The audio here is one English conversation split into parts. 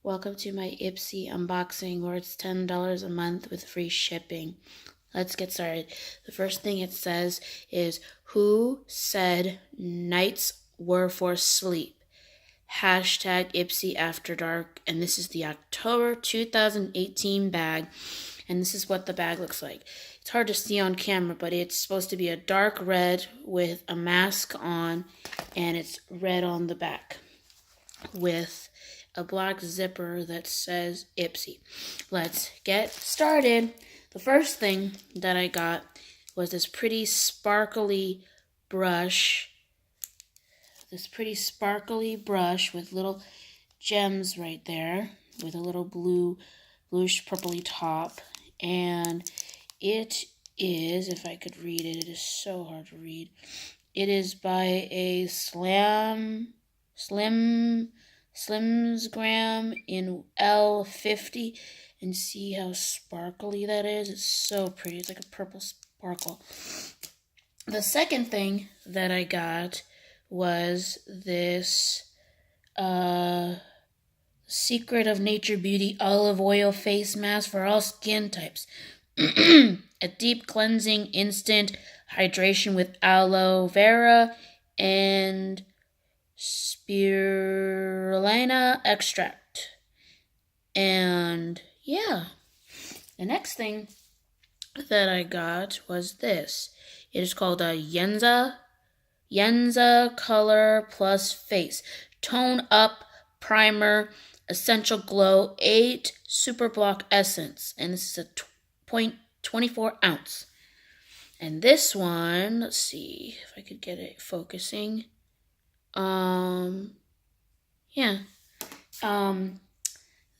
Welcome to my Ipsy unboxing where it's $10 a month with free shipping. Let's get started. The first thing it says is, who said nights were for sleep? Hashtag Ipsy After Dark. And this is the October 2018 bag. And this is what the bag looks like. It's hard to see on camera, but it's supposed to be a dark red with a mask on. And it's red on the back with a black zipper that says Ipsy. Let's get started. The first thing that I got was this pretty sparkly brush. With little gems right there, with a little bluish purpley top. And it is, if I could read it, it is so hard to read. It is by a Slimsgram in L50, and see how sparkly that is. It's so pretty. It's like a purple sparkle. The second thing that I got was this Secret of Nature Beauty olive oil face mask for all skin types. A deep cleansing instant hydration with aloe vera and spirulina extract. And yeah, the next thing that I got was this. It is called a Yenza Color Plus Face Tone Up Primer Essential Glow 8 Super Block Essence. And this is a 0.24 ounce. And this one, let's see if I could get it focusing.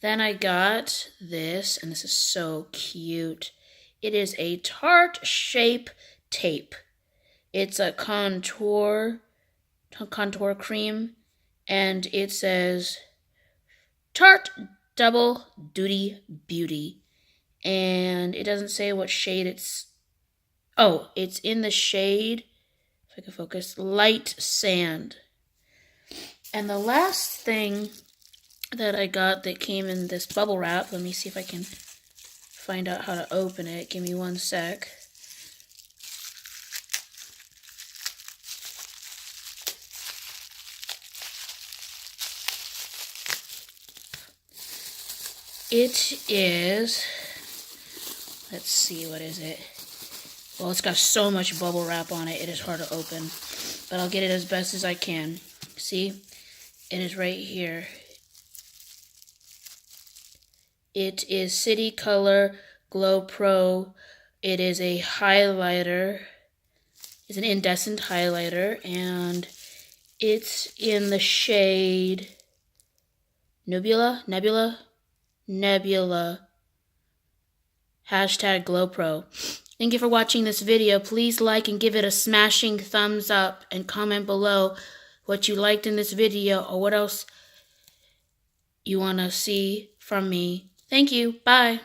Then I got this, and this is so cute. It is a Tarte Shape Tape. It's a contour cream, and it says Tarte Double Duty Beauty. And it doesn't say what shade it's... Oh, it's in the shade, if I can focus, Light Sand. And the last thing that I got that came in this bubble wrap, let me see if I can find out how to open it. Give me one sec. It is, let's see, what is it? Well, it's got so much bubble wrap on it, it is hard to open. But I'll get it as best as I can. See? It is right here. It is City Color Glow Pro. It is a highlighter. It's an iridescent highlighter. And it's in the shade Nebula. Hashtag Glow Pro. Thank you for watching this video. Please like and give it a smashing thumbs up, and comment below what you liked in this video or what else you want to see from me. Thank you. Bye.